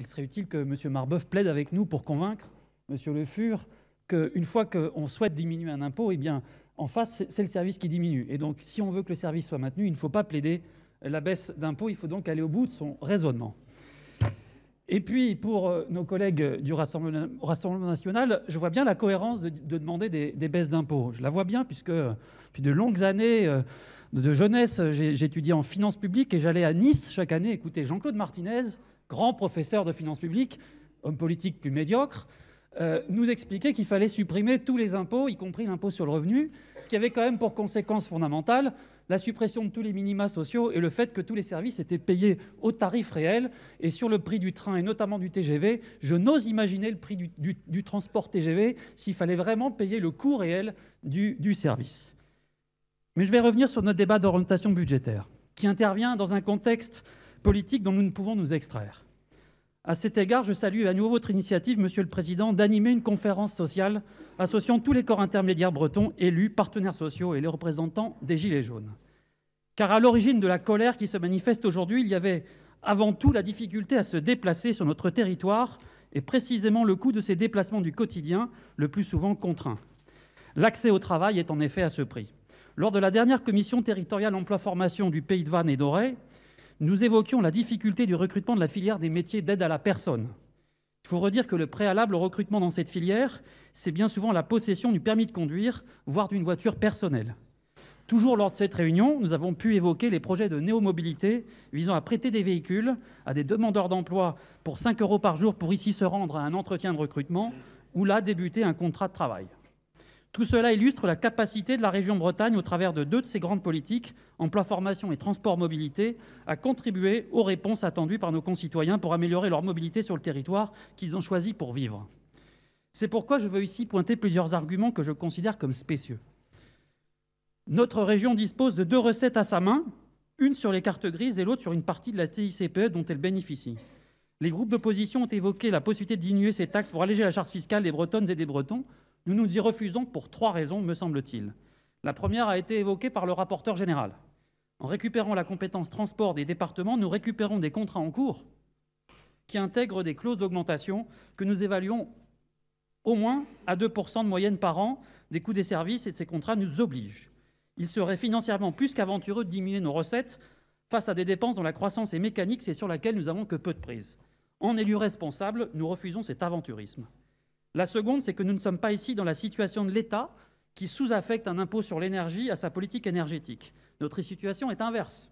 il serait utile que M. Marbeuf plaide avec nous pour convaincre M. Le Fur qu'une fois qu'on souhaite diminuer un impôt, eh bien, en face, c'est le service qui diminue. Et donc, si on veut que le service soit maintenu, il ne faut pas plaider la baisse d'impôt, il faut donc aller au bout de son raisonnement. Et puis, pour nos collègues du Rassemblement national, je vois bien la cohérence de demander des baisses d'impôts. Je la vois bien, puisque depuis de longues années de jeunesse, j'ai étudié en finances publiques et j'allais à Nice chaque année écouter Jean-Claude Martinez, grand professeur de finances publiques, homme politique plus médiocre, nous expliquer qu'il fallait supprimer tous les impôts, y compris l'impôt sur le revenu, ce qui avait quand même pour conséquence fondamentale la suppression de tous les minima sociaux et le fait que tous les services étaient payés au tarif réel. Et sur le prix du train, et notamment du TGV, je n'ose imaginer le prix du transport TGV s'il fallait vraiment payer le coût réel du service. Mais je vais revenir sur notre débat d'orientation budgétaire, qui intervient dans un contexte politique dont nous ne pouvons nous extraire. À cet égard, je salue à nouveau votre initiative, Monsieur le Président, d'animer une conférence sociale associant tous les corps intermédiaires bretons, élus, partenaires sociaux et les représentants des Gilets jaunes. Car à l'origine de la colère qui se manifeste aujourd'hui, il y avait avant tout la difficulté à se déplacer sur notre territoire et précisément le coût de ces déplacements du quotidien, le plus souvent contraint. L'accès au travail est en effet à ce prix. Lors de la dernière commission territoriale emploi-formation du Pays de Vannes et d'Auray, nous évoquions la difficulté du recrutement de la filière des métiers d'aide à la personne. Il faut redire que le préalable au recrutement dans cette filière, c'est bien souvent la possession du permis de conduire, voire d'une voiture personnelle. Toujours lors de cette réunion, nous avons pu évoquer les projets de néo-mobilité visant à prêter des véhicules à des demandeurs d'emploi pour 5 € par jour pour ici se rendre à un entretien de recrutement ou là débuter un contrat de travail. Tout cela illustre la capacité de la région Bretagne, au travers de deux de ses grandes politiques, emploi, formation et transport mobilité, à contribuer aux réponses attendues par nos concitoyens pour améliorer leur mobilité sur le territoire qu'ils ont choisi pour vivre. C'est pourquoi je veux ici pointer plusieurs arguments que je considère comme spécieux. Notre région dispose de 2 recettes à sa main, une sur les cartes grises et l'autre sur une partie de la TICPE dont elle bénéficie. Les groupes d'opposition ont évoqué la possibilité de diminuer ces taxes pour alléger la charge fiscale des Bretonnes et des Bretons. Nous nous y refusons pour 3 raisons, me semble-t-il. La première a été évoquée par le rapporteur général. En récupérant la compétence transport des départements, nous récupérons des contrats en cours qui intègrent des clauses d'augmentation que nous évaluons au moins à 2 % de moyenne par an des coûts des services, et ces contrats nous obligent. Il serait financièrement plus qu'aventureux de diminuer nos recettes face à des dépenses dont la croissance est mécanique et sur laquelle nous avons que peu de prise. En élus responsables, nous refusons cet aventurisme. La seconde, c'est que nous ne sommes pas ici dans la situation de l'État qui sous-affecte un impôt sur l'énergie à sa politique énergétique. Notre situation est inverse.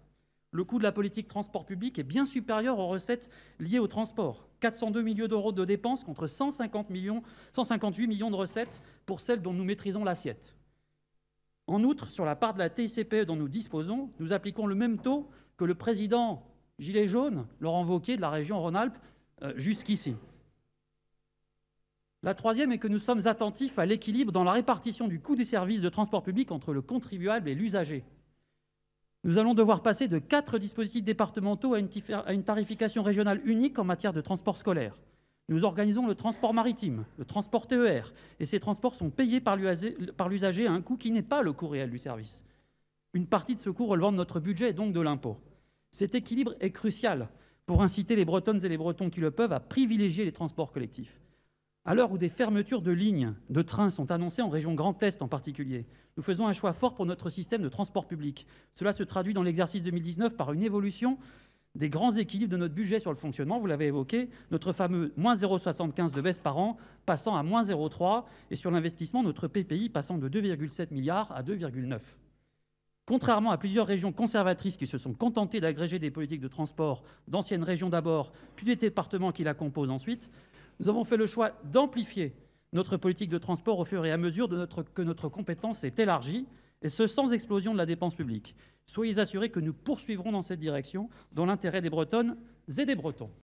Le coût de la politique transport public est bien supérieur aux recettes liées au transport. 402 millions d'euros de dépenses contre 158 millions de recettes pour celles dont nous maîtrisons l'assiette. En outre, sur la part de la TICPE dont nous disposons, nous appliquons le même taux que le président Gilet jaune, Laurent Wauquiez de la région Rhône-Alpes, jusqu'ici. La troisième est que nous sommes attentifs à l'équilibre dans la répartition du coût des services de transport public entre le contribuable et l'usager. Nous allons devoir passer de 4 dispositifs départementaux à une tarification régionale unique en matière de transport scolaire. Nous organisons le transport maritime, le transport TER, et ces transports sont payés par l'usager à un coût qui n'est pas le coût réel du service. Une partie de ce coût relevant de notre budget et donc de l'impôt. Cet équilibre est crucial pour inciter les Bretonnes et les Bretons qui le peuvent à privilégier les transports collectifs. À l'heure où des fermetures de lignes de trains sont annoncées en région Grand Est en particulier, nous faisons un choix fort pour notre système de transport public. Cela se traduit dans l'exercice 2019 par une évolution des grands équilibres de notre budget sur le fonctionnement. Vous l'avez évoqué, notre fameux moins 0,75 de baisse par an passant à moins 0,3 et sur l'investissement, notre PPI passant de 2,7 milliards à 2,9. Contrairement à plusieurs régions conservatrices qui se sont contentées d'agréger des politiques de transport d'anciennes régions d'abord, puis des départements qui la composent ensuite, nous avons fait le choix d'amplifier notre politique de transport au fur et à mesure que notre compétence est élargie, et ce sans explosion de la dépense publique. Soyez assurés que nous poursuivrons dans cette direction, dans l'intérêt des Bretonnes et des Bretons.